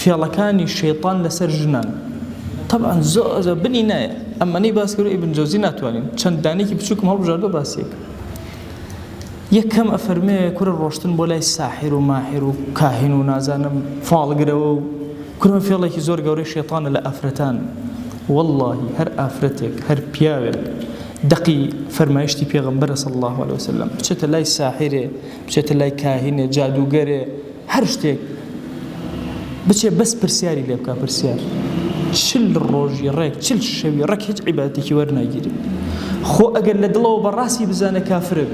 فێڵەکانی شەیطان لەسەر ژنان طبعا زۆر بنی نایە ئەمەی باس کرد ئیبن جەوزی ناتوانین چەند دانێکی بچووکم هەڵبژاردووە باسیەک یەکەم ئەفەرمێ کورە ڕۆشتن بۆ لای ساحیر و ماحیر و کاهین و نازانم فاڵگرەوە و کورمە فێڵێکی زۆر گەورەی شەیطانە لە ئافرەتان واللهی هەر ئافرەتێک هەر پیاوێک دقی فەرمایشتی پێغەمبەرە صلی الله عليه وسلم بچێتە لای ساحیرێ بچێتە لای کاهینێ جادوگەرێ هەر شتێک بچێ بەس پرسیاری لێ بکە پرسیار چل ڕۆژی ڕێک چل شەوی ڕێک هیچ عیبادەتێکی وەرناگیری خۆ ئەگەر لە دڵەوە بەڕاستی بزانە کافرە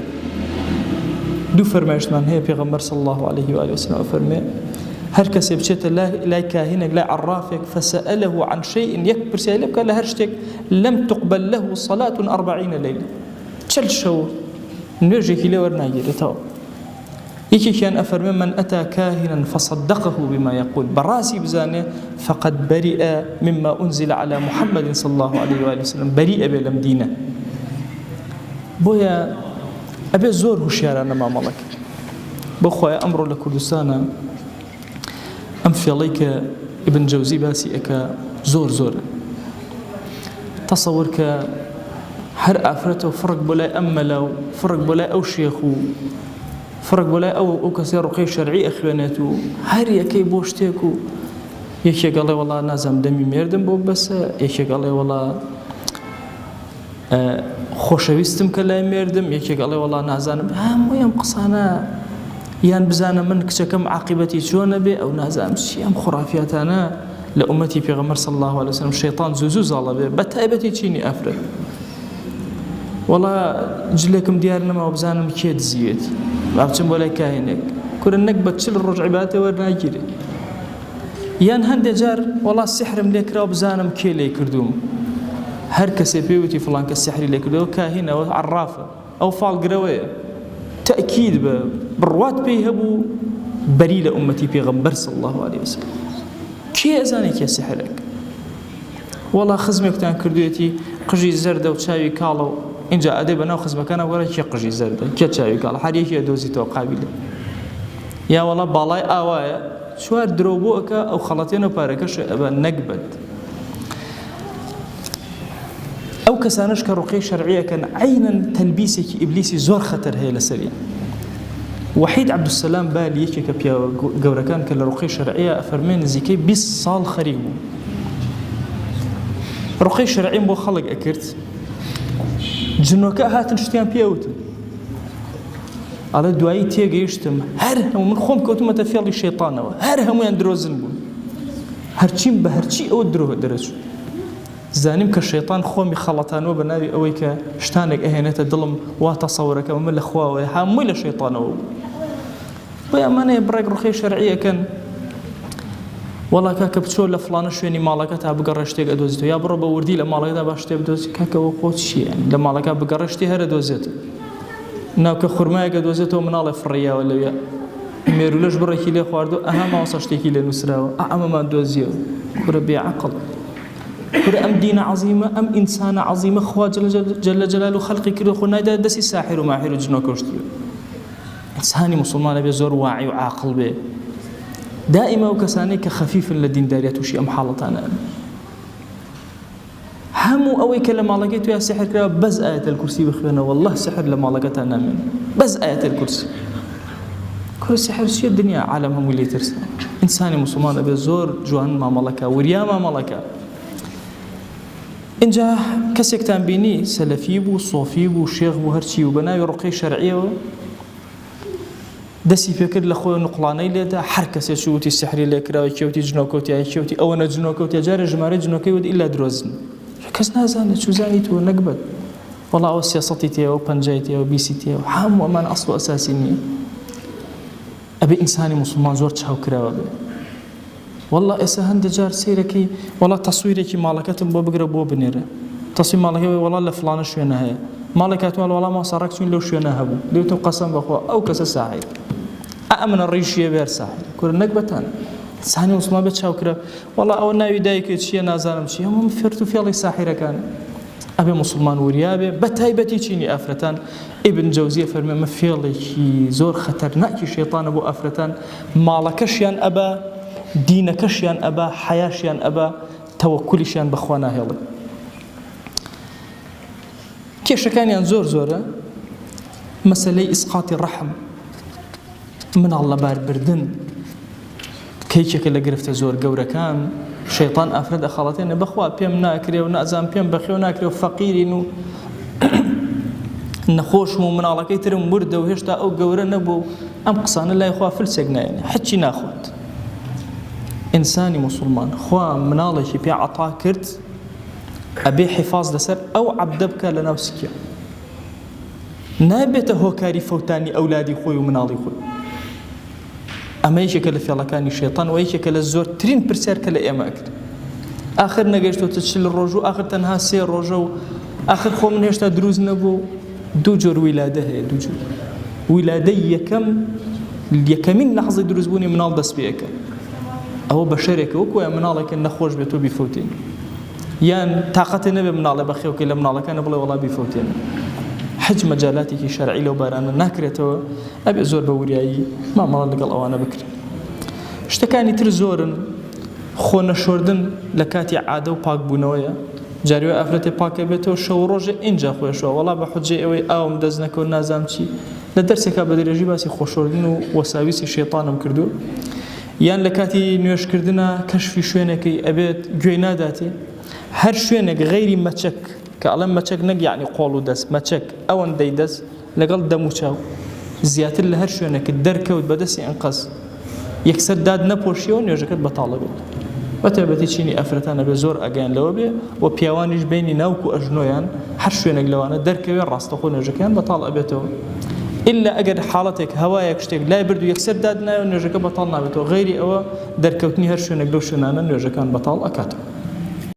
دوو فەرمایشتمان هەیە پێغەمبەر صلی الله عليه وآله وسلم فەرمێ هەر کەسێ بچێتە لای کاهینێک لای عەرافێک فسأله عن شيء یەک پرسیاری لێ بکە لە هەر شتێک لم تقبل له صلاة 40 ليلة چل شەو نوێژێکی لێ وەرناگیرێتەوە یەکێکیان ئەفەرمێ من ئەتا كاهنا فصدقه بما يقول بەڕاستی بزانێ فقد برئ مما أنزل على محمد صلى الله عليه وآله وسلم بريئە بێ لەم دینە بۆیە ئەبێ زۆر هوشیارانە مامەڵەکە بۆ خۆیە ئەمڕۆ لە کوردستانە ئەم فێڵەی کە ئیبن جەوزی باسی ئەکە زۆر زۆرە تەسەوەر کە هەر ئافرەتەوە فڕک بۆ لای ئەم مەلا و فڕک بۆ لای ئەو شێخ و فڕک بۆ لای ئەو کەسێ ڕوقەی شەرعی ئەخوێنێت و هەر یەکەی بۆ شتێک و یەکێک ئەڵێ وەڵا نازام دەمی مێردم بۆ بەسە یەکێک ئەڵێ وەڵا خۆشەویستم کە لای مێردم یەکێک ئەڵێ وەڵا نازانم هەمووی ئەم قسانە یان بزانە من کچەکەم عاقبەتی چۆنە بێ ئەو نازانم چی ئەم خورافیاتانە لە ئومەتی پێغەمبەر صلی الله عليه وسلم شەیطان زوو زاڵە بێ بە تایبەتی چینی ئەفرەت وەڵا جلێکم دیار نەماوە بزانم کێ دزیوێتی با بچم بۆ لای کاهینێک کورە نەک بە چل ڕۆژ عیبادەتێ وەرناگیرێ یان هەندێک جار وەڵا سحرم لێ کراوە بزانم کێ لێ کردووم هەر کەسێ پێوتی فڵان کەس سحری لێ کردەوە کاهینەوە عەرافە ئەو فاڵگرەوەیە تأكيد بڕوات پێی هەبوو بەری لە ئومەتی پێغەمبەر صلی الله عليه وسلم کێ ئەزانێ کێ سحرێک وەڵا خزمێکتان کردوێتی قژی زەردە و چاوی کاڵە و اینجا ئەدەی بەناو خزمەکانە وەرە کێ قژی زەردە کێ چاوی کاڵە هەر یەکی ئەدۆزیتەوە قابلە یا وەڵا باڵای ئاوایە چوار درۆ بۆ ئەکە ئەو خەڵەتێنە و پارەکەش ئەبە نەکبەت ئەو کەسانش کە ڕوقەی شەرعیەکەن عینەن تەلبیسێکی ئیبلیسی زۆر خەتەر هەیە لەسەریان وحید عەبدولسەلام بالی یەکێکە پیاوە گەورەکان کە لە ڕوقەی شەرعیە ئەفەرمێ نزیکەی 20 ساڵ خەریک بوو ڕوقەی شەرعیم بۆ خەڵک ئەکرد جنۆکە هاتن شتیان پێوتن ئەڵێ دوایی تێگەیشتم هەر هەموو من خۆم کەوتمەتە فێڵی شەیطانەوە هەر هەمویان درۆزن بوون هەرچیم بە هەرچی ئەوە درۆ دەرەچوو زانیم کە شەیطان خۆمی خەڵەتانەوە بە ناوی ئەوەی کە شتانێک ئەهێنێتە دڵم وا تەسەوڕەکە من لە خواوەیە هەمووی لە شەیطانەوە بۆیە ئەمانەیە بڕێک ڕوقەی شەرعیەکەن وەڵا کاکە بچۆ لە فڵانە شوێنی ماڵەکە تا بگەڕێ شتێک ئەدۆزیتەوە یا بڕۆ بە وردی لە ماڵەکەدا با شتێک بدۆزی کاکەوە خۆ چییە لە ماڵەکە بگەڕێ شتی هەرە دۆزێتە ناوکە خورمایەکە دۆزێتەوە مناڵێ فڕیاوە لەوێ مێرولەش بڕێکی لێ خواردو ئەها ماوەسە شتێکی لێ نووسراوە ئەمەمان دۆزیەوە کورە بێعەقڵ کورە ئەم دینە عەزیمە ئەم ئینسانە عەزیمە خوا جەلە جەلالو خەڵقی کردو خۆ نایدا دەستی ساحیر و ماحیر و جنۆکەشتوێ ئینسانی موسڵمانە بێ زۆر واعی و عاقڵ بێ دائما ئەو کەسانەی کە خەفیفن لە دینداریە تووشی ئەم حاڵەتانە هەموو ئەوەی کە لە ماڵەکەی تویا سحر کراوە بەس ئایەتە الکورسی بخوێنە والله سحر لە ماڵەکەتان نامێن بەس ئایەتە الکورسی کورە سحر چیە دنیا عالەم هەمووی لێ ترسە ئینسانی موسڵمانە بێ زۆر جوان مامەڵەکە وریا مامەڵەکە اینجا کەسێکتان بینی سەلەفی بوو سۆفی بوو شێخ بوو هەرچی و بە ناوی ڕوقەی شەرعیەوە دەستی پێکرد لە خۆی نوقڵانەی لێدا هەر کەسێک شوتی سحری لێکراوە کێوتی جنۆکەوتیای کێوتی ئەوەنە جنۆکەوتیا جارە ژمارەی جنۆکەی وت ئیلا درۆزن کەس نازانێت چوزانی تۆ نەکبەت وەڵا ئەوە سیاسەتی تێەوە پەنجای تێەوە بیسی تێەوە هەموو ئەمان ئەسڵ و ئەساسی نییە ئەبێ ئینسانی موسڵمان زۆر چاوکراوە بێ والله ئێستا هەندێک جار سەیرەکەی وەڵا تەسویرێکی ماڵەکەتم بۆ بگرە بۆ بنێرە تەسویر ماڵەکەی وەڵا لە فڵانە شوێنە هەیە ماڵێکاتوان وەڵا ماسەڕەک چوین لەو شوێنە هەبوو دەوتم قەسەم بەخوا ئەو کەسە ساحیر ئەمنە ڕیشیە بێر ساحیر کورە نەکبەتان ئینسانی موسڵمان بێت چاوکرا وەڵا ئەوە ناوی دایکێ چییە نازانم چی هەموو فرد و فێڵی ساحیرەکان ئەبێ موسڵمان وریا بێ بە تایبەتی چینی ئافرەتان ئیبن جەوزیە فەرمێ فێڵێکی زۆر خەتەرناکی شەیطانە بۆ ئافرەتان ماڵەکەشیان ئەبە دینەکەشیان ئەبا حەیاشیان ئەبا تەوەکولیشیان بەخوا ناهێڵن. کێشەکانیان زۆر زۆرە. مەسەلەی ئیسقاتی ڕەحم، مناڵ لە باربردن کەیچێکە لە گرفتە زۆر گەورەکان. شەیطان ئافرەت ئەخەڵەتێنە بەخوا پێم ناکرێ و نازان پێم بەخێو ناکرێ و فەقیرین و نەخۆشم و مناڵەکەی ترم وردە و هێشتا ئەو گەورە نەبوو. ئەم قسانە لای خوا فلسێک نایێنێ، حچی ناخوات. ئینسانی موسڵمان خوا مناڵێکی پێ عەتا کرد، ئەبێ حیفاز لەسەر ئەو عەبدە بکە لە ناو سکیە، نابێتە هۆکاری فەوتانی ئەولادی خۆی و مناڵی خۆی. ئەمە یەکێکە لە فێڵەکانی شەیطان و یەکێکە لە زۆرترین پرسیار کە لە ئێمە کرد. ئاخر نەگەیشتوتە 40 ڕۆژ و ئاخر تەنها 3 ڕۆژە و ئاخر خۆ من هێشتا دروست نەبوو. دوو جۆر ویلادە هەیە، دوو جۆر ویلادەی یەکەمین لەحظەی دروستبوونی مناڵ دەست پێەکە، ئەوە بەشەرێکە وەکوە ناڵێکە نەخۆش بێت و بیفەوتێن، یان تااقەتێ نەبێ مناڵێ بەخێوکەی لە مناڵەکانە بڵێ وەڵا بیفەوتێن. حج مەجالاتێکی شەرعی لەو بارانە ناکرێتەوە، ئەبێ زۆر بە وریایی مامەڵە لەگەڵ ئەوانە بکرێن. شتەکانی تر زۆرن. خۆ نەشۆردن لە کاتی عادە و پاکبوونەوەیە. جاریوە ئافرەتێ پاکە بێتەوە شەو ڕۆژێ ئینجا خۆشەوە وەڵا بە حجێ ئەوەی ئاوم دەست نەکەوت نازام چی. لە دەرسێکا بە درێژی باسی خۆشۆردن و وەساویسی شەیطانم کردو. یان لە کاتی نوێشکردنە کەشفی شوێنێکی ئەبێت گوێی ناداتێ، هەر شوێنێک غەیری مەچەک کە ئەڵەم مەچەک نەک یعنی قۆڵ و دەست مەچەک ئەوەندەی دەست لەگەڵ دەم و چاو زیاتر لە هەر شوێنێکت دەرکەوت بەدەستی ئەنقەز یەکسەر داد نەپۆشیەوە نوێژەکەت بەتاڵە بێت. بەتایبەتی چینی ئەفرەتانە بێ زۆر ئەگەیان لەوە بێ و پیاوانیش بینی ناوکو ئەژنۆیان هەر شوێنێک لەوانە دەرکەوێ ڕاستەخۆ نوێژەکەیان بەتاڵ ئەبێتەوە. ئللا ئەگەر حاڵەتێک هەوایەک شتێک لای برد و یەکسەر داد نایەوە نوێژەکە بەتاڵ نابێتەوە. غەیری ئەوە دەرکەوتنی هەر شوێنێک لەو شوێنانە نوێژەکان بەتاڵ ئەکاتەوە.